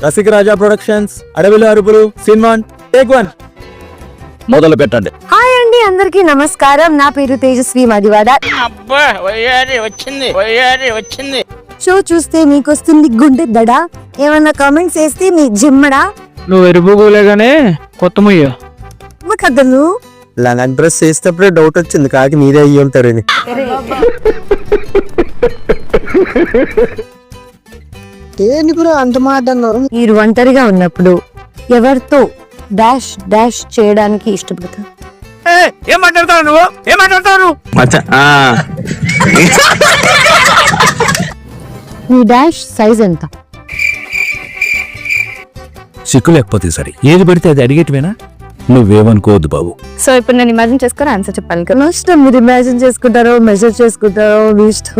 రసికరాజా productions అడవిలో అరుపులు సినిమాన్ take 1 మొదలు పెట్టండి. హాయ్ అండి, అందరికీ నమస్కారం. నా పేరు తేజస్వి మదివాడ. అబ్బా వచ్చింది. షో చూస్తే మీకు వస్తుంది గుండె దడ, ఏమన్నా కామెంట్స్ వేస్తే మీ జిమ్మడా. నువ్వు ఎరుపులేగానే కొత్త ముయ్య కథలు లంగ్ డ్రెస్ చేసేటప్పుడే డౌట్ వచ్చింది, కాకి మీరే అయ్యి ఉంటారని. అంత మాట అన్నారు. మీరు ఒంటరిగా ఉన్నప్పుడు ఎవరితో డాష్ డాష్ చేయడానికి ఇష్టపడతారు? ఏం మాట్లాడతావు నువ్వు? ఏం మాట్లాడతావు? మీ డాష్ సైజ్ ఎంత? సిక్కు లేకపోతే సరే, ఏది పడితే అది అడిగేటివేనా? నువ్వేమనుకోవద్దు బాబు. సో ఇప్పుడు నేను ఇమాజిన్ చేసుకుని ఆన్సర్ చెప్పాలి కదా. ఇష్టం, మీరు ఇమాజిన్ చేసుకుంటారో మెజర్ చేసుకుంటారో మీ ఇష్టం.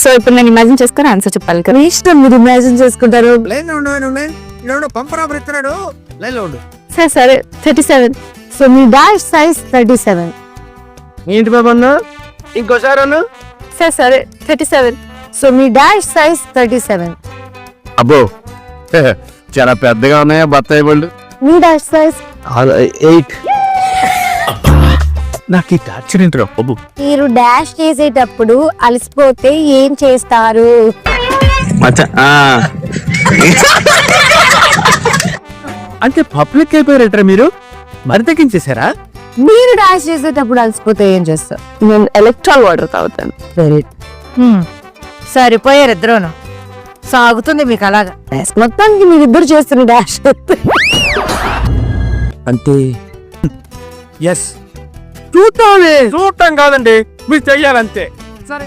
సో ఇప్పుడు నేను ఇమాజిన్ చేసుకుని ఆన్సర్ చెప్పాలి కదా. మీ ఇష్టం, మీరు ఇమాజిన్ చేసుకుంటారో. సరే 37. సో మీ డాష్ సైజ్ 37. ఏంటి బాబు అన్న? ఇంకోసారి అన్న. సరే 37. సో మీ డాష్ సైజ్ 37. అబ్బో చాలా పెద్దగా ఉన్నాయా బత్తాయి పళ్ళు? మీ డాష్ సైజ్ 8. నాకు ఈ టార్చర్ ఏంట్రా బాబు? మీరు డాష్ చేసేటప్పుడు అలసిపోతే ఏం చేస్తారు? అంటే పబ్లిక్ అయిపోయారట్రా మీరు? మరి తగ్గించేశారా? మీరు డాష్ చేసేటప్పుడు అలసిపోతే ఏం చేస్తారు? నేను ఎలక్ట్రాల్ వాటర్ తాగుతాను. వెరీ సరిపోయారు ఇద్దరును. సాగుతుంది మీకు అలాగా. మొత్తానికి మీరిద్దరు చేస్తున్న డాష్ అంటే చూడటం కాదండి, మీరు చెయ్యాలంతే. సరే.